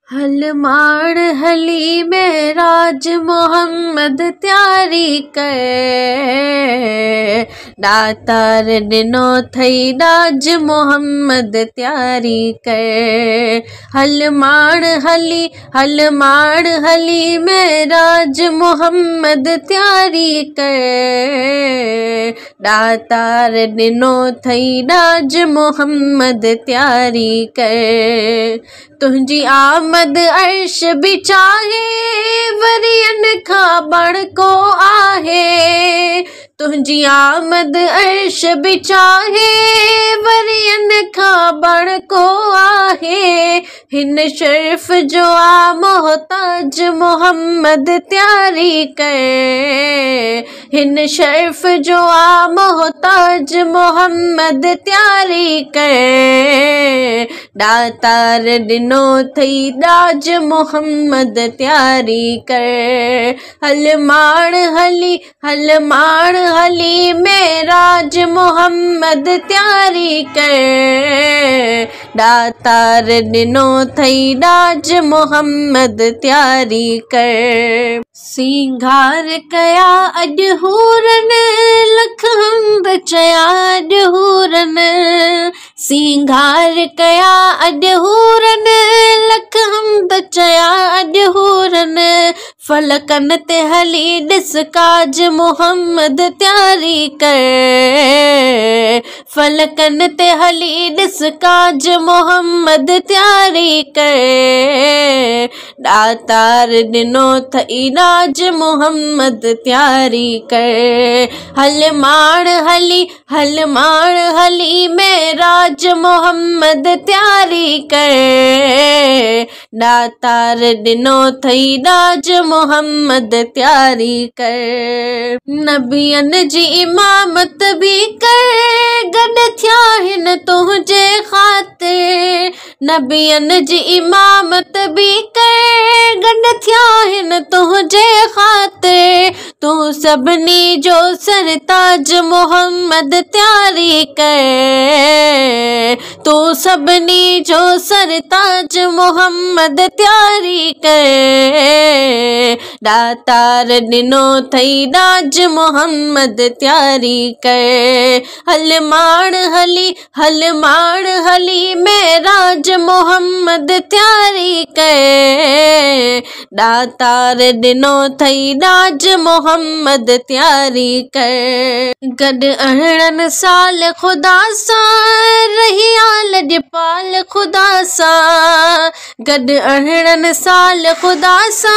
हल माण हली मेराज मोहम्मद त्यारी कर दातार दिनो थई दाज मोहम्मद त्यारी कर हल माण हली मेराज मोहम्मद त्यारी कर दातार दिनो थई दाज मोहम्मद त्यारी कर तुझी आमद अर्श भी चाहे वरियन खां बणको आहे तुझी आमद अर्श भी चाहे वरियन खां बणको आहे हिन शर्फ जो आ मोहताज मोहम्मद त्यारी कर हिन शर्फ जो आ मोहताज मोहम्मद त्यारी कर दातार दिनो थई दाज मोहम्मद त्यारी कर हल माण हली मेराज मोहम्मद त्यारी कर दातार दिनो थई दाज मोहम्मद त्यारी कर सिंगार कया अॼु हूरन लख हंद चया अॼु हूरन सिंगार कया अॼु हूरन लख हंद चया अॼु हूरन फलकन ते हली ॾिस काज मोहम्मद त्यारी कर फलकन ते हली ॾिस काज मोहम्मद त्यारी कर दातार दिनो थई दाज मोहम्मद त्यारी कर हल माण हली मेराज मोहम्मद त्यारी कर दातार दिनो थई दाज मोहम्मद त्यारी कर नबियन जी इमामत भी कर गॾ थिया हिन तुंहिंजे ख़ातिर नबियन जी इमामत भी कर गॾ थिया हिन तुंहिंजे ख़ातिर तूं सभिनी जो सरताज मोहम्मद त्यारी कर तूं सभिनी जो सरताज मोहम्मद त्यारी कर दातार दिनो थई दाज मोहम्मद त्यारी कर हल माण हली मेराज मोहम्मद त्यारी कर दातार दिनो थई दाज मोहम्मद त्यारी कर गॾ अरिड़हं साल खुदा सां रही लॼपाल खुदा सां गॾ अरिड़हं साल खुदा सां